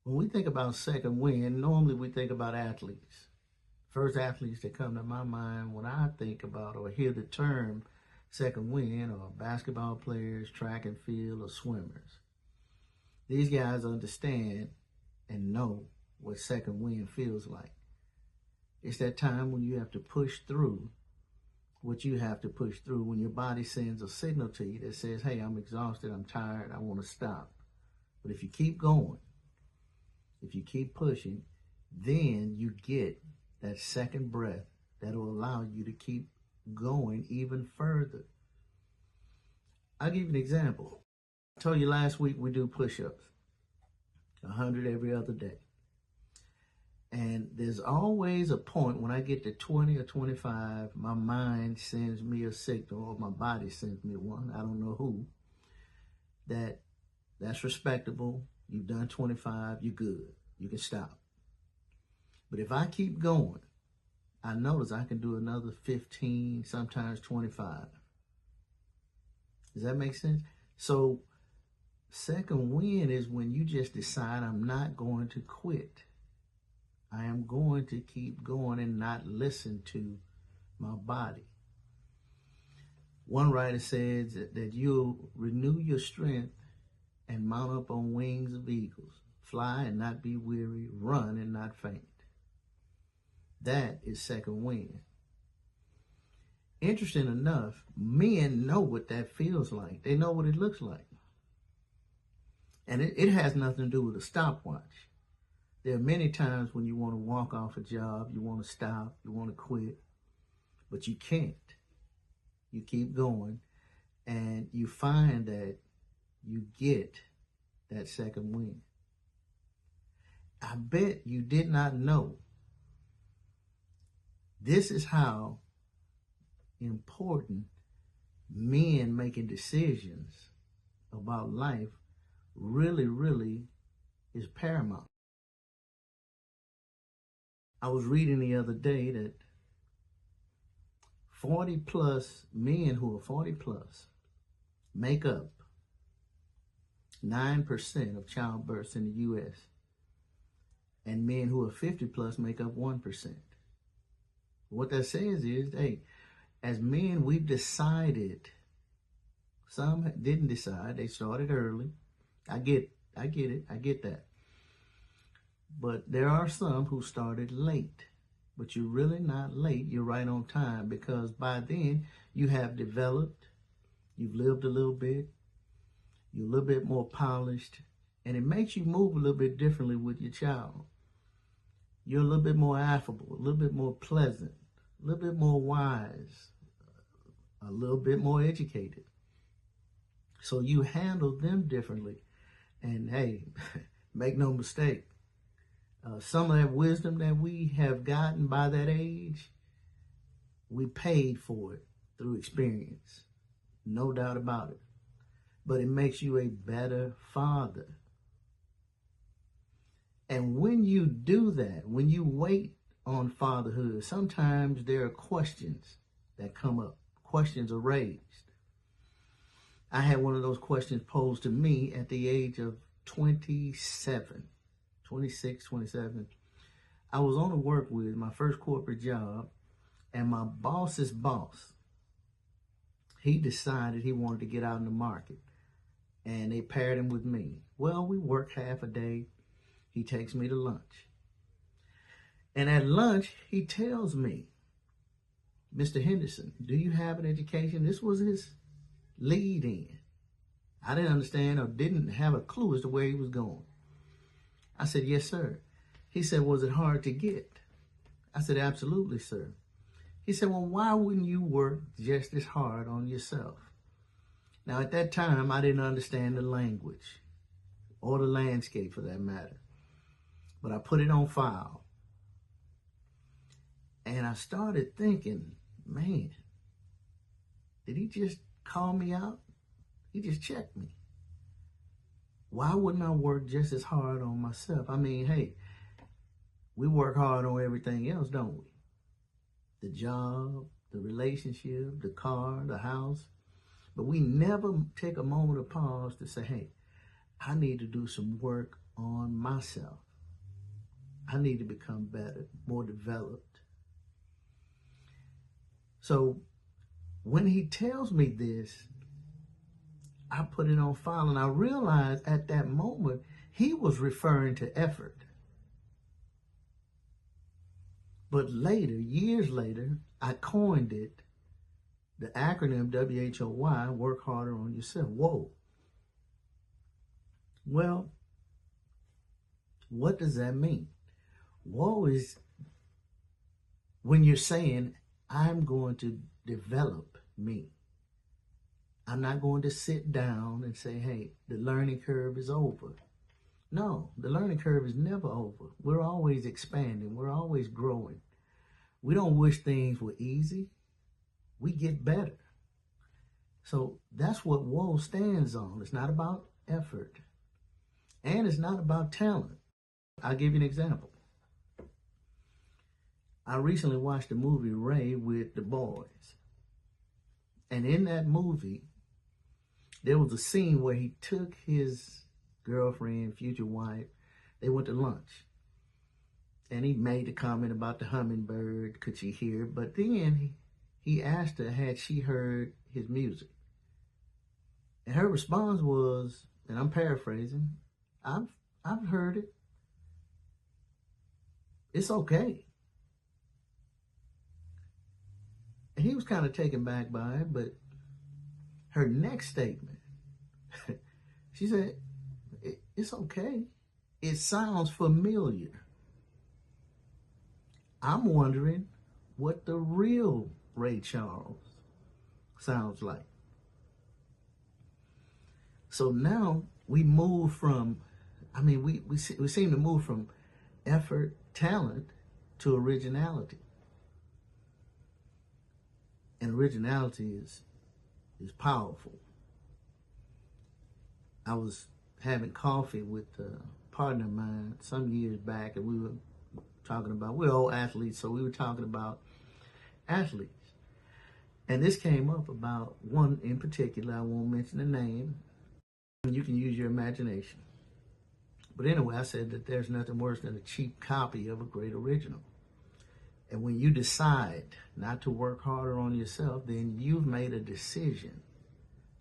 When we think about second wind, normally we think about athletes. First athletes that come to my mind when I think about or hear the term second wind are basketball players, track and field, or swimmers. These guys understand and know what second wind feels like. It's that time when you have to push through what you have to push through, when your body sends a signal to you that says, hey, I'm exhausted, I'm tired, I want to stop. But if you keep going, if you keep pushing, then you get that second breath that will allow you to keep going even further. I'll give you an example. I told you last week we do push-ups, 100 every other day. And there's always a point when I get to 20 or 25, my mind sends me a signal, or my body sends me one, I don't know who, that's respectable. You've done 25, you're good. You can stop. But if I keep going, I notice I can do another 15, sometimes 25. Does that make sense? So second wind is when you just decide, I'm not going to quit. I am going to keep going and not listen to my body. One writer says that you'll renew your strength and mount up on wings of eagles, fly and not be weary, run and not faint. That is second wind. Interesting enough, men know what that feels like. They know what it looks like. And it has nothing to do with a stopwatch. There are many times when you want to walk off a job, you want to stop, you want to quit, but you can't. You keep going, and you find that you get that second wind. I bet you did not know this is how important men making decisions about life really is paramount. I was reading the other day that 40 plus men who are 40 plus make up 9% of childbirths in the U.S. and men who are 50 plus make up 1%. What that says is, hey, as men, we've decided. Some didn't decide. They started early. I get it. I get that. But there are some who started late. But you're really not late. You're right on time, because by then you have developed, you've lived a little bit, you're a little bit more polished, and it makes you move a little bit differently with your child. You're a little bit more affable, a little bit more pleasant, a little bit more wise, a little bit more educated. So you handle them differently. And hey, make no mistake, some of that wisdom that we have gotten by that age, we paid for it through experience. No doubt about it. But it makes you a better father. And when you do that, when you wait on fatherhood, sometimes there are questions that come up. Questions are raised. I had one of those questions posed to me at the age of 26, 27. I was on a work with my first corporate job, and my boss's boss, he decided he wanted to get out in the market, and they paired him with me. Well, we worked half a day. He takes me to lunch. And at lunch, he tells me, Mr. Henderson, do you have an education? This was his lead in. I didn't understand or didn't have a clue as to where he was going. I said, yes, sir. He said, was it hard to get? I said, absolutely, sir. He said, well, why wouldn't you work just as hard on yourself? Now, at that time, I didn't understand the language or the landscape for that matter. But I put it on file. And I started thinking, man, did he just call me out? He just checked me. Why wouldn't I work just as hard on myself? I mean, hey, we work hard on everything else, don't we? The job, the relationship, the car, the house. But we never take a moment of pause to say, hey, I need to do some work on myself. I need to become better, more developed. So when he tells me this, I put it on file, and I realized at that moment he was referring to effort. But later, years later, I coined it, the acronym WHOY, work harder on yourself. Whoa. Well, what does that mean? Whoa is when you're saying, I'm going to develop me. I'm not going to sit down and say, hey, the learning curve is over. No, the learning curve is never over. We're always expanding. We're always growing. We don't wish things were easy. We get better. So that's what WHOY stands on. It's not about effort. And it's not about talent. I'll give you an example. I recently watched the movie Ray with the boys. And in that movie, there was a scene where he took his girlfriend, future wife, they went to lunch. And he made a comment about the hummingbird, could she hear? But then he asked her, had she heard his music? And her response was, and I'm paraphrasing, I've heard it. It's okay. And he was kind of taken back by it, but her next statement, she said, it's okay. It sounds familiar. I'm wondering what the real Ray Charles sounds like. So now we move from, we seem to move from effort, talent, to originality. And originality is powerful. I was having coffee with a partner of mine some years back, and we were talking about, we're all athletes, so we were talking about athletes. And this came up about one in particular. I won't mention the name. You can use your imagination. But anyway, I said that there's nothing worse than a cheap copy of a great original. And when you decide not to work harder on yourself, then you've made a decision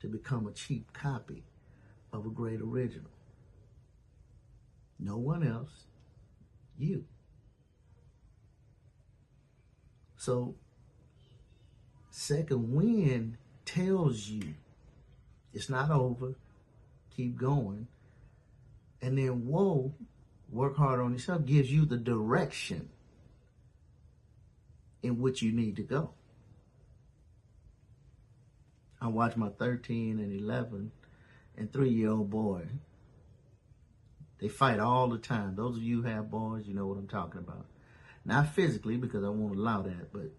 to become a cheap copy of a great original. No one else, you. So, second wind tells you it's not over, keep going. And then WHOY, work hard on yourself, gives you the direction in which you need to go. I watch my 13 and 11 and 3-year-old boy. They fight all the time. Those of you who have boys, you know what I'm talking about. Not physically, because I won't allow that, but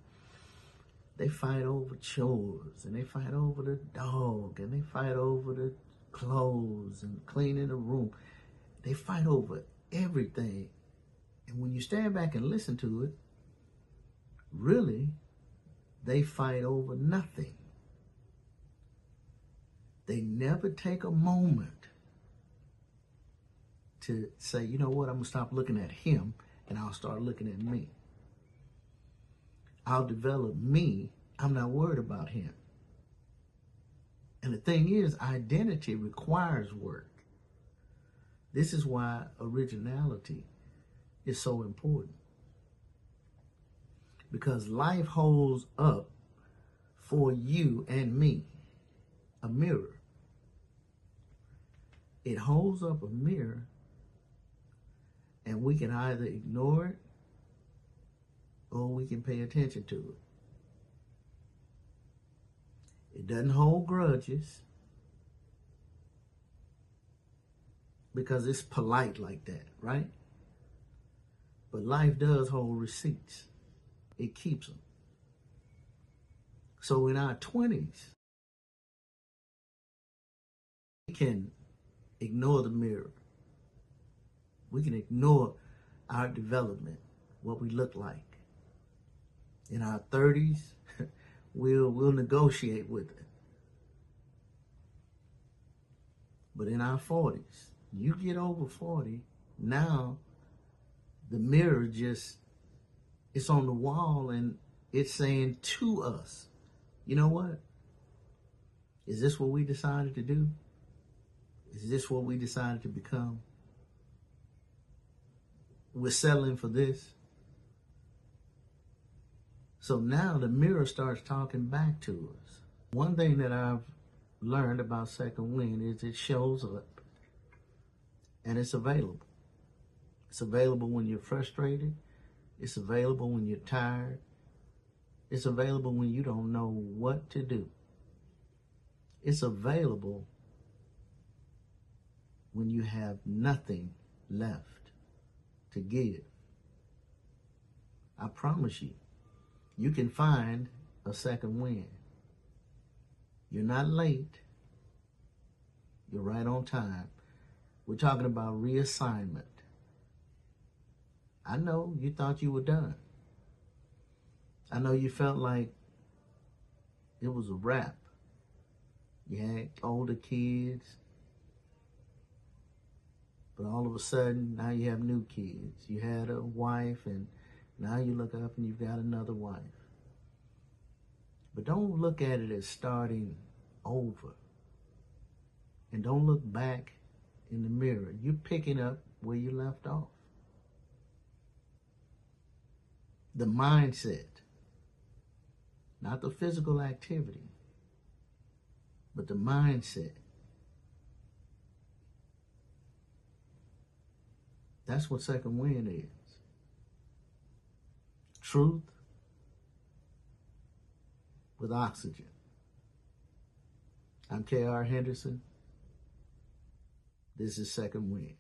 they fight over chores, and they fight over the dog, and they fight over the clothes and cleaning the room. They fight over everything. And when you stand back and listen to it, really, they fight over nothing. They never take a moment to say, you know what, I'm going to stop looking at him and I'll start looking at me. I'll develop me. I'm not worried about him. And the thing is, identity requires work. This is why originality is so important. Because life holds up for you and me a mirror. It holds up a mirror, and we can either ignore it or we can pay attention to it. It doesn't hold grudges because it's polite like that, right? But life does hold receipts. It keeps them. So in our 20s, we can ignore the mirror. We can ignore our development, what we look like. In our 30s, we'll negotiate with it. But in our 40s, You get over 40, now the mirror just, it's on the wall and it's saying to us, you know what? Is this what we decided to do? Is this what we decided to become? We're settling for this. So now the mirror starts talking back to us. One thing that I've learned about second wind is it shows up and it's available. It's available when you're frustrated. It's available when you're tired. It's available when you don't know what to do. It's available when you have nothing left to give. I promise you, you can find a second wind. You're not late. You're right on time. We're talking about reassignment. I know you thought you were done. I know you felt like it was a wrap. You had older kids, but all of a sudden, now you have new kids. You had a wife, and now you look up and you've got another wife. But don't look at it as starting over. And don't look back in the mirror. You're picking up where you left off. The mindset, not the physical activity, but the mindset. That's what second wind is. Truth with oxygen. I'm K.R. Henderson. This is Second Wind.